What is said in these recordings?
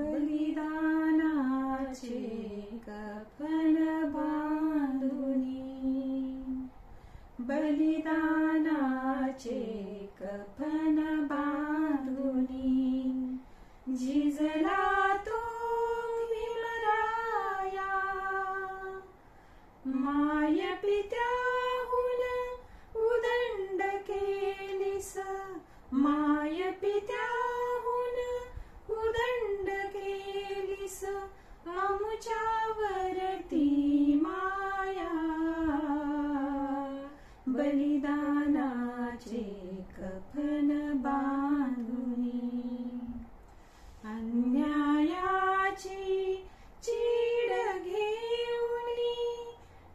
बलिदानाचे कफन बांधुनी, बलिदानाचे कफन बांधुनी, झिजला तो भीमराया, माय पित्याहून उदंड केलीस, माय पित्याहून उदंड केलीस, आमुच्यावरती माया, बलिदानाचे कफन बांधुनी, अन्यायाची चीड घेऊनी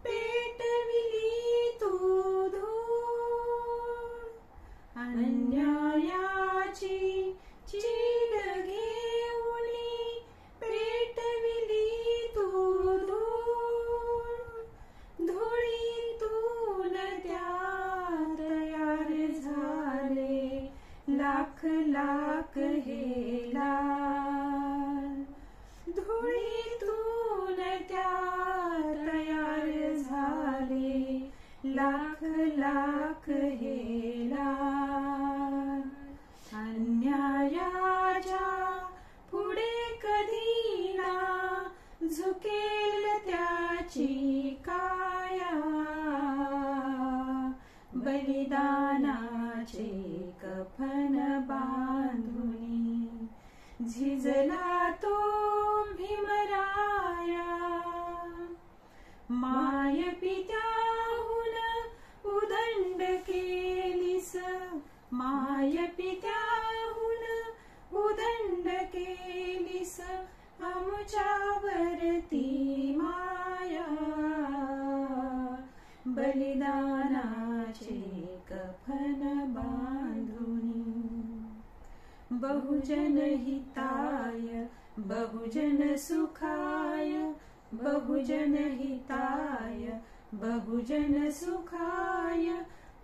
पेटविली तू धूळ, अन्यायाची चीड घेऊनी पेटविली तू धूळ, धुळीतून त्या तयार झाले लाख लाख हे लाल, धुळीतून त्या तयार झाले लाख लाख हे लाल, अन्यायाच्या पुढे कधी ना झुकेल त्याची काया, बलिदानाचे कफन बांधुनी, झिजला तो भीमराया, माय पित्याहून उदंड केलीस, माय पित्याहून उदंड केलीस, आमुच्यावरती माया, बलिदानाचे कफन बांधुनी, बहुजन हिताय बहुजन सुखाय, बहुजन हिताय बहुजन सुखाय,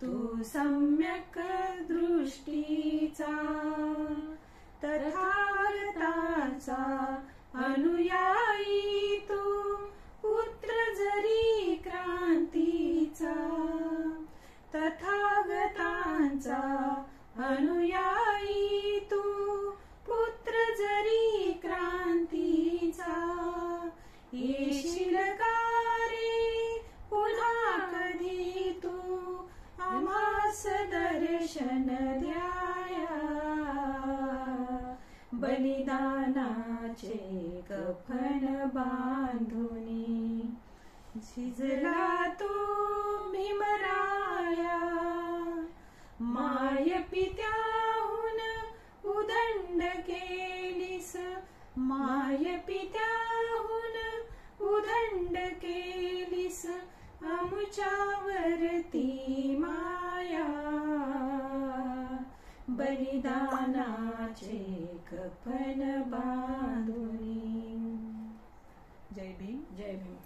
तू सम्यक दृष्टीचा तथागताचा अनुयायी, तू पुत्र जरी क्रांतीचा, तथागतांचा अनुयायी, तू पुत्र जरी क्रांतीचा, येशील का रे पुन्हा कधी तू आम्हास दर्शन द्याया, बलिदानाचे कफन बांधुनी, झिजला तो भीमराया, माय पित्याहून उदंड केलीस, माय पित्याहून उदंड केलीस, आमुच्यावरती माया, बलिदानाचे कफन बांधुनी. जय भीम. जय भीम.